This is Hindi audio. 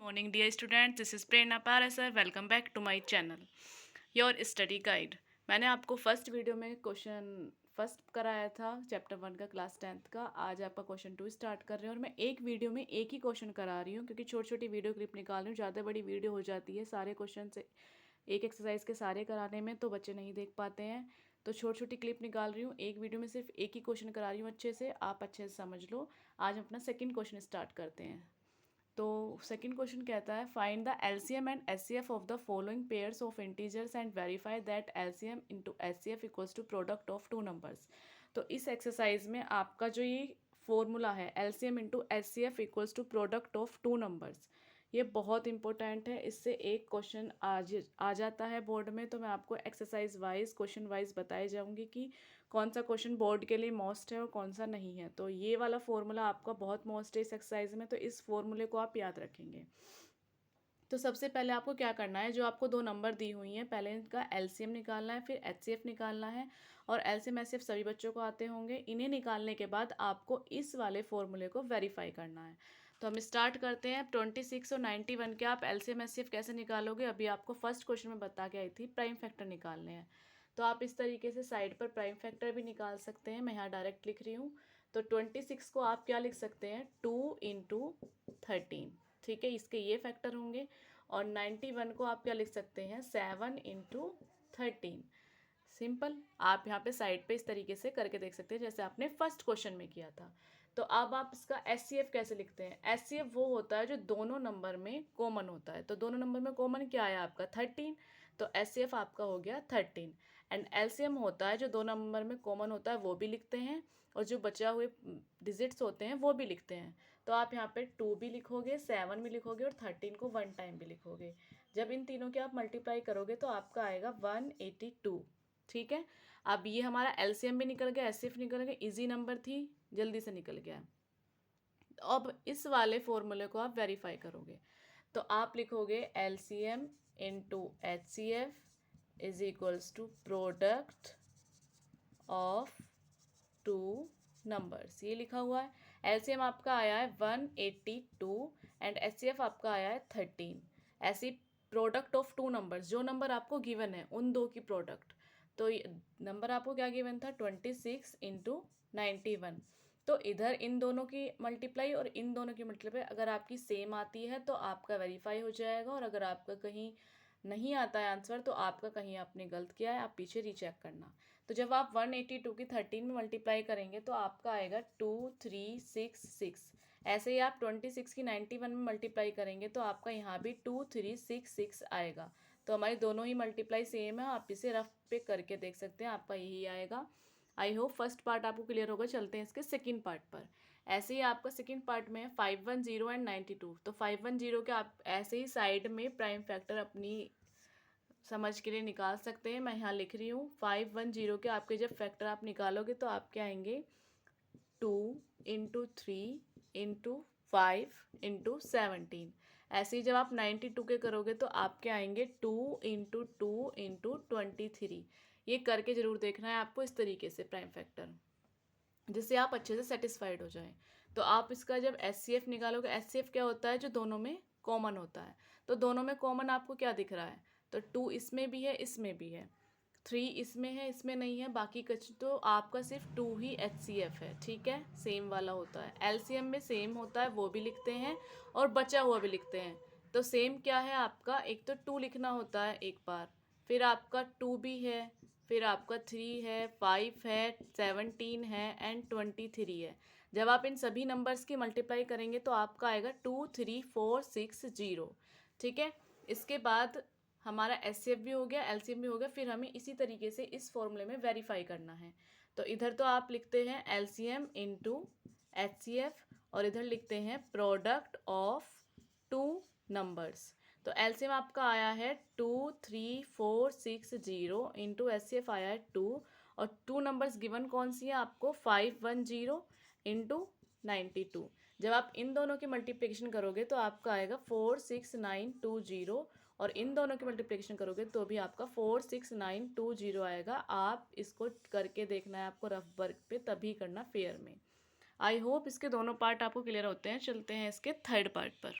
Morning dear students, this is Prerna Parashar. Welcome back to my channel your study guide. मैंने आपको फर्स्ट वीडियो में क्वेश्चन फर्स्ट कराया था चैप्टर 1 का क्लास 10th का. आज आपका क्वेश्चन 2 स्टार्ट कर रहे हैं और मैं एक वीडियो में एक ही क्वेश्चन करा रही हूँ क्योंकि छोटी छोटी वीडियो क्लिप निकाल रही हूँ. ज़्यादा बड़ी वीडियो हो जाती है सारे क्वेश्चन से एक एक्सरसाइज के सारे कराने में तो बच्चे नहीं देख पाते हैं. तो छोटी छोटी क्लिप निकाल रही हूँ. एक वीडियो में सिर्फ एक ही क्वेश्चन करा रही हूँ अच्छे से. आप अच्छे से समझ लो. आज हम अपना सेकंड क्वेश्चन स्टार्ट करते हैं. तो सेकंड क्वेश्चन कहता है find the LCM and HCF of the following pairs of integers and verify that LCM into HCF equals to product of two numbers. तो इस एक्सरसाइज में आपका जो ये फॉर्मूला है LCM into HCF equals to product of two numbers, ये बहुत इंपॉर्टेंट है. इससे एक क्वेश्चन आ जाता है बोर्ड में. तो मैं आपको एक्सरसाइज वाइज क्वेश्चन वाइज बताई जाऊंगी कि कौन सा क्वेश्चन बोर्ड के लिए मोस्ट है और कौन सा नहीं है. तो ये वाला फॉर्मूला आपका बहुत मोस्ट है इस एक्सरसाइज में, तो इस फॉर्मूले को आप याद रखेंगे. तो सबसे पहले आपको क्या करना है, जो आपको दो नंबर दी हुई हैं पहले इनका एलसीएम निकालना है, फिर एचसीएफ निकालना है. और एलसीएम एचसीएफ सभी बच्चों को आते होंगे. इन्हें निकालने के बाद आपको इस वाले फॉर्मूले को वेरीफाई करना है. तो हम स्टार्ट करते हैं. 26 और 91 के आप एलसीएम एचसीएफ कैसे निकालोगे, अभी आपको फर्स्ट क्वेश्चन में बता के आई थी. प्राइम फैक्टर निकालने हैं. तो आप इस तरीके से साइड पर प्राइम फैक्टर भी निकाल सकते हैं. मैं यहाँ डायरेक्ट लिख रही हूँ. तो 26 को आप क्या लिख सकते हैं, 2 इंटू 13. ठीक है, इसके ये फैक्टर होंगे. और 91 को आप क्या लिख सकते हैं, 7 इंटू 13. सिंपल. आप यहाँ पे साइड पे इस तरीके से करके देख सकते हैं जैसे आपने फर्स्ट क्वेश्चन में किया था. तो अब आप इसका एचसीएफ कैसे लिखते हैं. एचसीएफ वो होता है जो दोनों नंबर में कॉमन होता है. तो दोनों नंबर में कॉमन क्या है आपका, 13. तो एचसीएफ आपका हो गया 13. एंड एलसीएम होता है जो दो नंबर में कॉमन होता है वो भी लिखते हैं और जो बचा हुए डिजिट्स होते हैं वो भी लिखते हैं. तो आप यहाँ पे 2 भी लिखोगे, 7 भी लिखोगे और 13 को 1 टाइम भी लिखोगे. जब इन तीनों के आप मल्टीप्लाई करोगे तो आपका आएगा 182. ठीक है. अब ये हमारा एलसीएम भी निकल गया, एचसीएफ निकल गया. इजी नंबर थी, जल्दी से निकल गया. अब इस वाले फॉर्मूले को आप वेरीफाई करोगे. तो आप लिखोगे LCM into HCF is equals to product of two numbers. ये लिखा हुआ है. एलसीएम आपका आया है 182 एंड एचसीएफ आपका आया है 13. ऐसी प्रोडक्ट ऑफ टू नंबर्स, जो नंबर आपको गिवन है उन दो की प्रोडक्ट. तो नंबर आपको क्या गिवन था, 26 इंटू 91. तो इधर इन दोनों की मल्टीप्लाई और इन दोनों की मल्टीप्लाई अगर आपकी सेम आती है तो आपका वेरीफाई हो जाएगा. और अगर आपका कहीं नहीं आता है आंसर तो आपका कहीं आपने गलत किया है, आप पीछे रीचेक करना. तो जब आप 182 की 13 में मल्टीप्लाई करेंगे तो आपका आएगा 2366. ऐसे ही आप 26 की 91 में मल्टीप्लाई करेंगे तो आपका यहाँ भी 2366 आएगा. तो हमारी दोनों ही मल्टीप्लाई सेम है. आप इसे रफ पे करके देख सकते हैं, आपका यही आएगा. आई होप फर्स्ट पार्ट आपको क्लियर होगा. चलते हैं इसके सेकंड पार्ट पर. ऐसे ही आपका सेकंड पार्ट में है 510 एंड 92. तो 510 के आप ऐसे ही साइड में प्राइम फैक्टर अपनी समझ के लिए निकाल सकते हैं. मैं यहाँ लिख रही हूँ 510 के आपके जब फैक्टर आप निकालोगे तो आपके आएंगे 2 इंटू 3 इंटू 5 इंटू 17. ऐसे ही जब आप 92 के करोगे तो आपके आएंगे 2 इंटू 2 इंटू 23. ये करके ज़रूर देखना है आपको इस तरीके से प्राइम फैक्टर, जिससे आप अच्छे से सेटिस्फाइड हो जाएं. तो आप इसका जब एचसीएफ निकालोगे, एचसीएफ क्या होता है, जो दोनों में कॉमन होता है. तो दोनों में कॉमन आपको क्या दिख रहा है, तो 2 इसमें भी है इसमें भी है, 3 इसमें है इसमें नहीं है, बाकी कुछ तो आपका सिर्फ 2 ही एचसीएफ है. ठीक है, सेम वाला होता है. एलसीएम में सेम होता है वो भी लिखते हैं और बचा हुआ भी लिखते हैं. तो सेम क्या है आपका, एक तो 2 लिखना होता है एक बार, फिर आपका 2 भी है, फिर आपका 3 है, 5 है, 17 है एंड 23 है. जब आप इन सभी नंबर्स की मल्टीप्लाई करेंगे तो आपका आएगा 23460. ठीक है. इसके बाद हमारा एचसीएफ भी हो गया, एलसीएम भी हो गया. फिर हमें इसी तरीके से इस फॉर्मूले में वेरीफाई करना है. तो इधर तो आप लिखते हैं एलसीएम इंटू एचसीएफ और इधर लिखते हैं प्रोडक्ट ऑफ टू नंबर्स. तो एलसीएम आपका आया है 23460 इंटू एचसीएफ आया है 2. और टू नंबर्स गिवन कौन सी है आपको, 510 इंटू 92. जब आप इन दोनों की मल्टीप्लिकेशन करोगे तो आपका आएगा 46920 और इन दोनों की मल्टीप्लिकेशन करोगे तो भी आपका 46920 आएगा. आप इसको करके देखना है आपको रफ वर्क पे, तभी करना फेयर में. आई होप इसके दोनों पार्ट आपको क्लियर होते हैं. चलते हैं इसके थर्ड पार्ट पर.